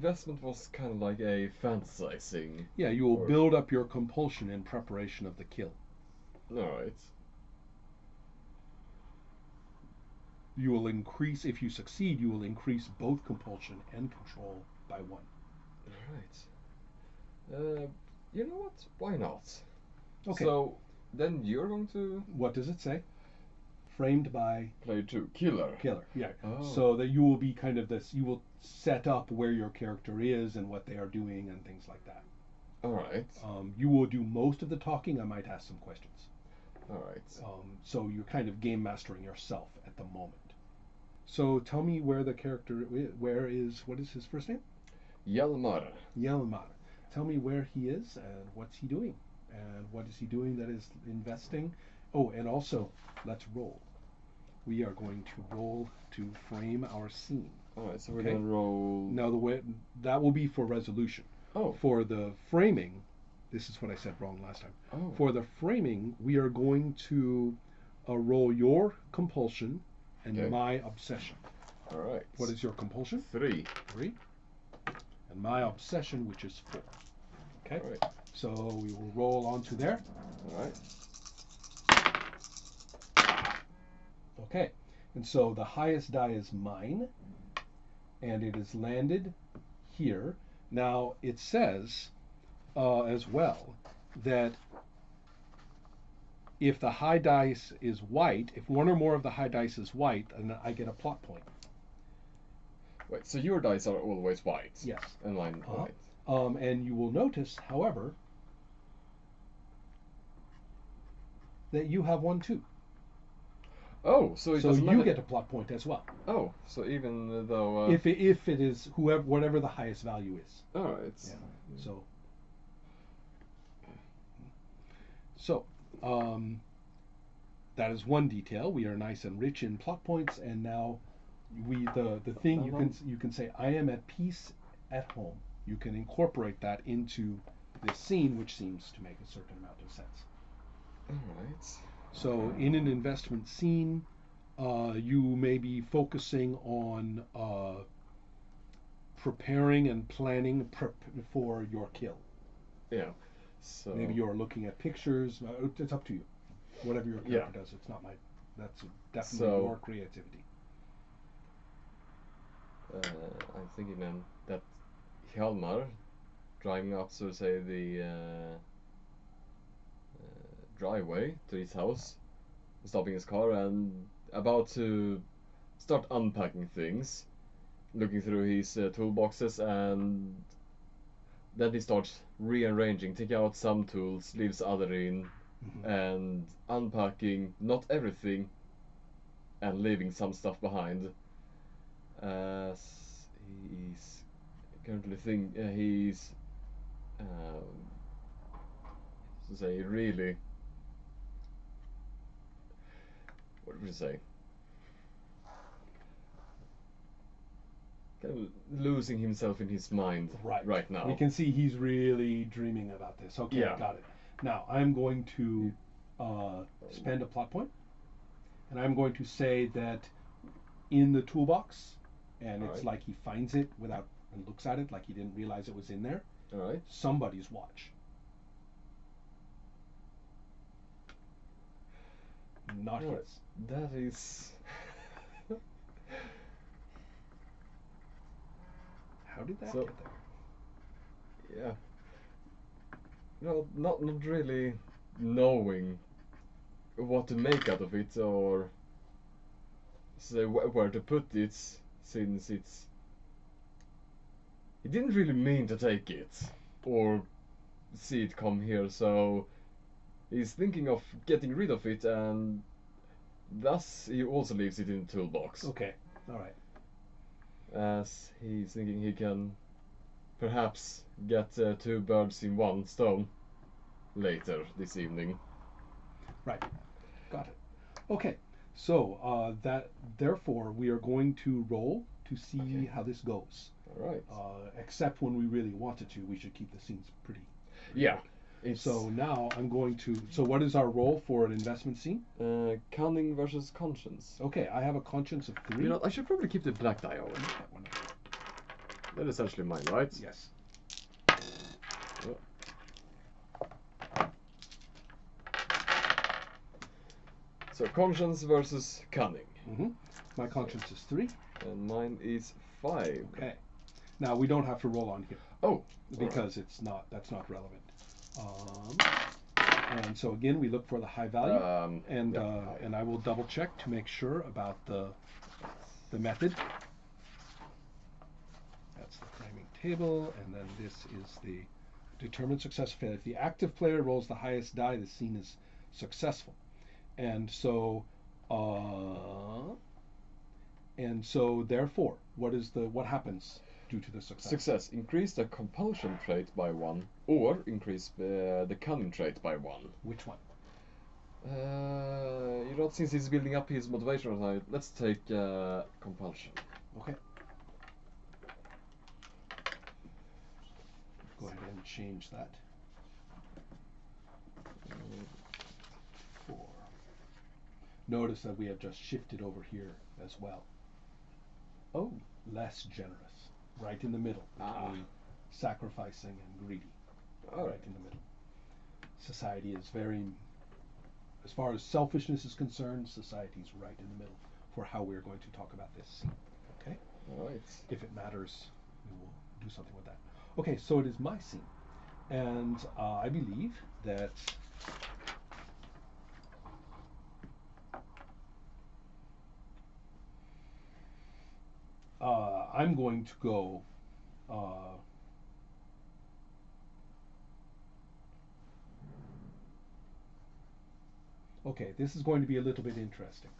investment was kind of like a fantasizing. Yeah, you will build up your compulsion in preparation of the kill. Alright. You will increase, if you succeed, you will increase both compulsion and control by 1. Alright. You know what? Why not? Okay. So, then you're going to... What does it say? Framed by... Player 2. Killer. Killer, yeah. Oh. So that you will be kind of this, you will set up where your character is and what they are doing and things like that. Alright. You will do most of the talking. I might ask some questions. Alright. So you're kind of game mastering yourself at the moment. So tell me where the character, what is his first name? Hjalmar. Hjalmar. Tell me where he is and what's he doing. And what is he doing that is investing? Oh, and also, let's roll. We are going to roll to frame our scene. Alright, so we're going to roll... Now, that will be for resolution. Oh. For the framing, this is what I said wrong last time. Oh. For the framing, we are going to roll your compulsion and my obsession. Alright. What is your compulsion? 3. 3. And my obsession, which is 4. Okay? Alright. So we will roll onto there. Alright. Okay. And so the highest die is mine. And it is landed here. Now, it says as well that if the high dice is white, if one or more of the high dice is white, then I get a plot point. Wait, so your dice are always white? Yes. And mine white. And you will notice, however, that you have 1 too. Oh, so it doesn't you matter. get a plot point as well. Oh, so even though if it is whatever the highest value is. All right. Yeah. So that is one detail. We are nice and rich in plot points, and now the thing you can say, I am at peace at home. You can incorporate that into this scene, which seems to make a certain amount of sense. All right. So in an investment scene, you may be focusing on preparing and planning for your kill. Yeah. So maybe you're looking at pictures. It's up to you. Whatever your character does, it's not my. That's definitely your creativity. I'm thinking then that Hjalmar driving up, so to say, the driveway to his house, stopping his car and about to start unpacking things, looking through his toolboxes, and then he starts rearranging, taking out some tools, leaves other in, and unpacking not everything and leaving some stuff behind. As he's currently he's to say really, what would you say, kind of losing himself in his mind right now. We can see he's really dreaming about this. Okay, got it. Now I'm going to spend a plot point, and I'm going to say that in the toolbox, and it's like he finds it without and looks at it like he didn't realize it was in there. All right. Somebody's watch. Not his. That is. How did that get there? Yeah. Well, not really knowing what to make out of it, or say where to put it, since he didn't really mean to take it or see it come here, so he's thinking of getting rid of it, and thus he also leaves it in the toolbox. Okay, all right. As he's thinking he can perhaps get 2 birds in 1 stone later this evening. Right, got it. Okay, so therefore we are going to roll to see how this goes. All right. Except when we really wanted to, we should keep the scenes pretty. Yeah. So now I'm going to. So what is our roll for an investment scene? Cunning versus conscience. Okay, I have a conscience of 3. You know, I should probably keep the black die on. That is essentially mine, right? Yes. So conscience versus cunning. Mm-hmm. My conscience is 3. And mine is 5. Okay. Now we don't have to roll on here. Oh. Because that's not relevant. And so again, we look for the high value, and I will double check to make sure about the method. That's the framing table, and then this is the determined success or failure. If the active player rolls the highest die, the scene is successful, and so therefore, what happens due to the success? Success. Increase the compulsion trait by 1, or increase the cunning trait by 1. Which one? Since he's building up his motivation, let's take compulsion. Okay. Go ahead and change that. 4. Notice that we have just shifted over here as well. Oh, less generous. Right in the middle between sacrificing and greedy. Right in the middle. Society is very, as far as selfishness is concerned, society is right in the middle for how we're going to talk about this scene. Okay? All right. If it matters, we will do something with that. Okay, so it is my scene. And I believe that I'm going to go okay, this is going to be a little bit interesting.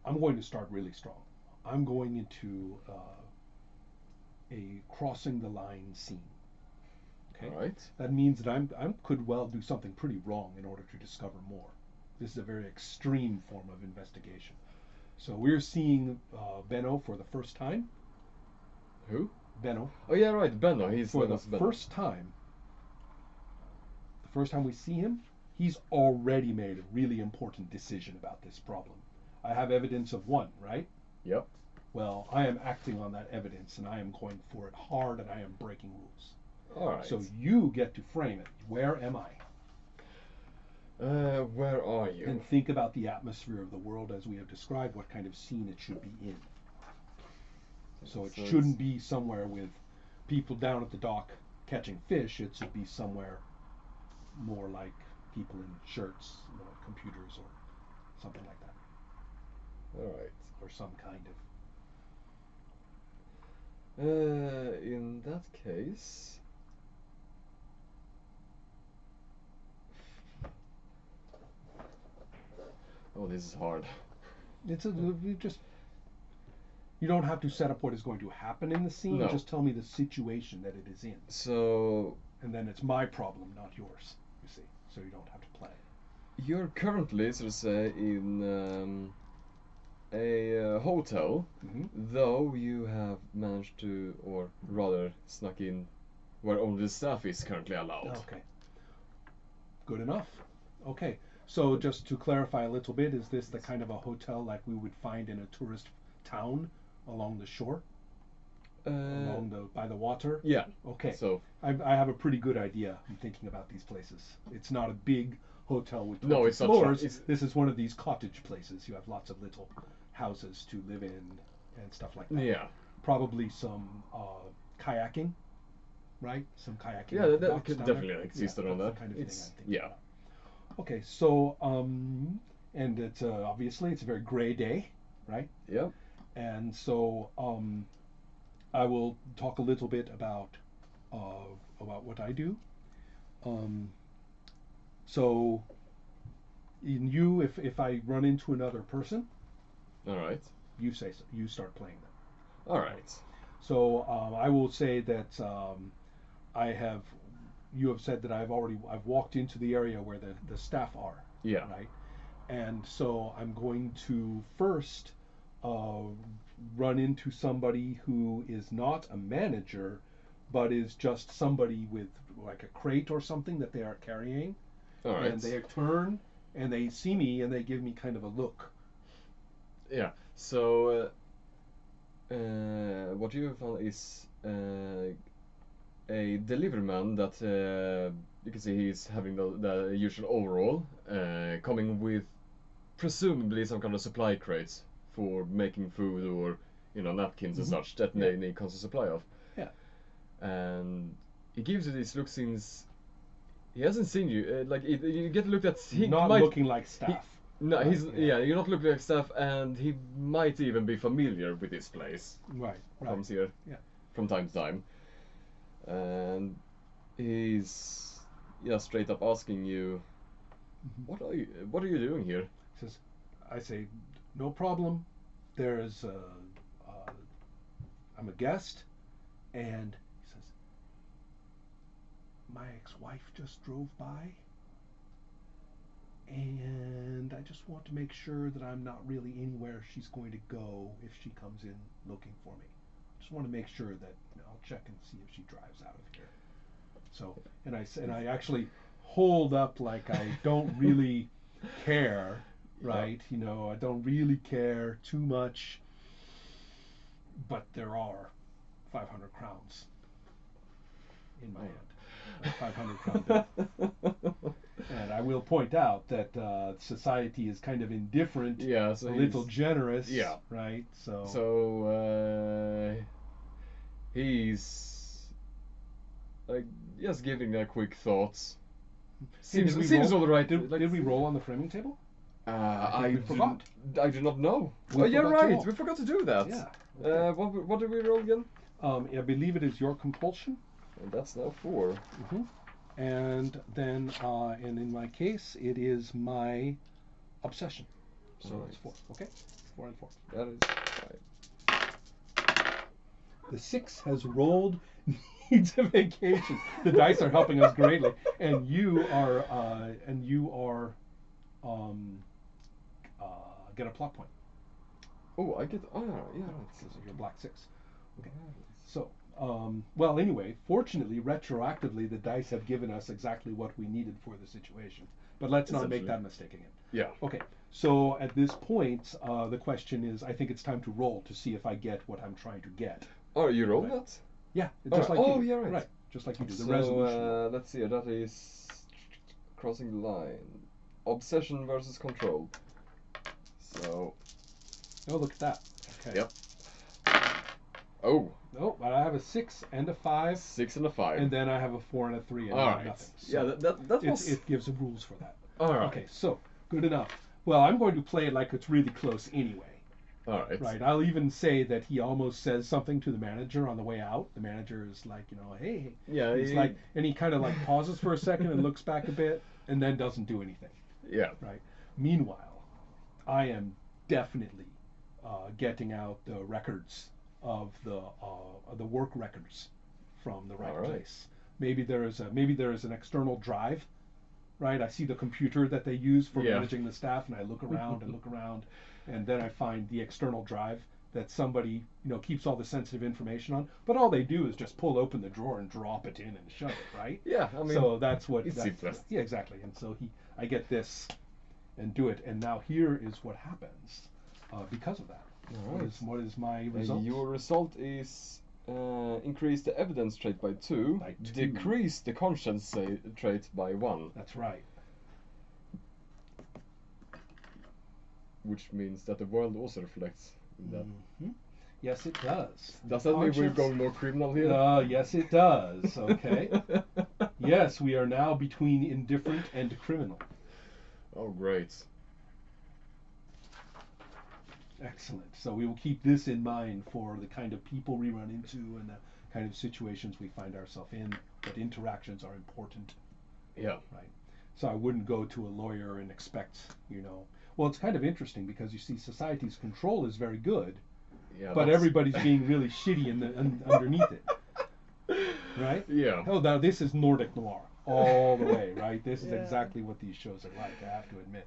I'm going to start really strong. I'm going into a crossing the line scene. Okay. All right. That means that I could well do something pretty wrong in order to discover more. This is a very extreme form of investigation. So we're seeing Benno for the first time. Who? Benno. Oh yeah, right, Benno. He's for the first time. The first time we see him, he's already made a really important decision about this problem. I have evidence of 1, right? Yep. Well, I am acting on that evidence, and I am going for it hard, and I am breaking rules. All right. So you get to frame it. Where am I? Where are you? And think about the atmosphere of the world as we have described, what kind of scene it should be in. So it shouldn't be somewhere with people down at the dock catching fish. It should be somewhere more like people in shirts, computers, or something like that. All right. Or some kind of. In that case. Oh, this is hard. You don't have to set up what is going to happen in the scene. No. Just tell me the situation that it is in. So. And then it's my problem, not yours. You see, so you don't have to plan. You're currently, so to say, in a hotel, though you have managed to, or rather, snuck in where only the staff is currently allowed. Okay. Good enough. Okay. So just to clarify a little bit, is this the kind of a hotel like we would find in a tourist town along the shore? By the water? Yeah. Okay. So I have a pretty good idea. I'm thinking about these places. It's not a big hotel with 20 it's floors. Not. This is one of these cottage places. You have lots of little houses to live in and stuff like that. Yeah. Probably some kayaking, right? Some kayaking. Yeah, that could definitely exist around that. Kind of thing I'm thinking yeah. about. Okay, so and it's obviously it's a very gray day, right? Yep. And so I will talk a little bit about what I do. So if I run into another person, all right, you say so. You start playing them. All right. So I will say that you have said that I've walked into the area where the staff are. Yeah. Right. And so I'm going to first run into somebody who is not a manager, but is just somebody with like a crate or something that they are carrying. All right. And they turn and they see me and they give me kind of a look. Yeah. So what you found is a delivery man that you can see he's having the usual overall, coming with presumably some kind of supply crates for making food or napkins and such that they need constant supply of. Yeah. And he gives you this look since he hasn't seen you. You get a look that he not might, looking like staff. No, right? he's you're not looking like staff, and he might even be familiar with this place. Right. Comes here from time to time, and he's straight up asking you, what are you doing here? Says, I say, no problem. There's I'm a guest, and he says, my ex-wife just drove by, and I just want to make sure that I'm not really anywhere she's going to go if she comes in looking for me. Just want to make sure that I'll check and see if she drives out of here. So, and I actually hold up like I don't really care, right? I don't really care too much, but there are 500 crowns in my hand. 500 crown bill. And I will point out that society is kind of indifferent, so a little generous, yeah, right? So he's like just giving a quick thoughts. Seems all right. Did we roll on the framing table? I forgot. I do not know. We yeah, forgot to right. roll. We forgot to do that. Yeah. Okay. What did we roll again? I believe it is your compulsion. And that's now 4. And then, and in my case, it is my obsession. So it's 4. Okay, 4 and 4. That is right. The 6 has rolled. Needs a vacation. The dice are helping us greatly, and you are get a plot point. Oh, I get. Yeah, This is your black 6. Okay. So, well, anyway, fortunately, retroactively, the dice have given us exactly what we needed for the situation. But let's not make that mistake again. Yeah. Okay. So at this point, the question is, I think it's time to roll to see if I get what I'm trying to get. Oh, you roll that? Yeah, just like you do. Yeah, right. Right, just like you do. The so, resolution. Let's see. That is crossing the line. Obsession versus control. So. Oh, look at that. Okay. Yep. Oh. No, but I have a 6 and a 5. 6 and a 5. And then I have a 4 and a 3 and nothing. So that was. It gives the rules for that. All right. Okay, so good enough. Well, I'm going to play it like it's really close anyway. All right. Right. I'll even say that he almost says something to the manager on the way out. The manager is like, hey. Yeah. He's like, and he kind of like pauses for a second and looks back a bit, and then doesn't do anything. Yeah. Right. Meanwhile, I am definitely getting out the records of the work records from the right place. Maybe there is an external drive. Right, I see the computer that they use for managing the staff, and I look around and look around, and then I find the external drive that somebody keeps all the sensitive information on. But all they do is just pull open the drawer and drop it in and shove it, right? Yeah, I mean, so that's what. It's simplest. Yeah, exactly. And so I get this, and do it. And now here is what happens because of that. Right. What is my result? Your result is. Increase the evidence trait by 2, decrease the conscience trait by 1. That's right. Which means that the world also reflects that. Yes, it does. Does that mean we're going more criminal here? Yes, it does. Okay. Yes, we are now between indifferent and criminal. Oh, great. Excellent. So we will keep this in mind for the kind of people we run into and the kind of situations we find ourselves in. That interactions are important. Yeah. Right. So I wouldn't go to a lawyer and expect, Well, it's kind of interesting because you see, society's control is very good, but everybody's being really shitty underneath it. Right? Yeah. Oh, now this is Nordic noir all the way, right? This is exactly what these shows are like, I have to admit.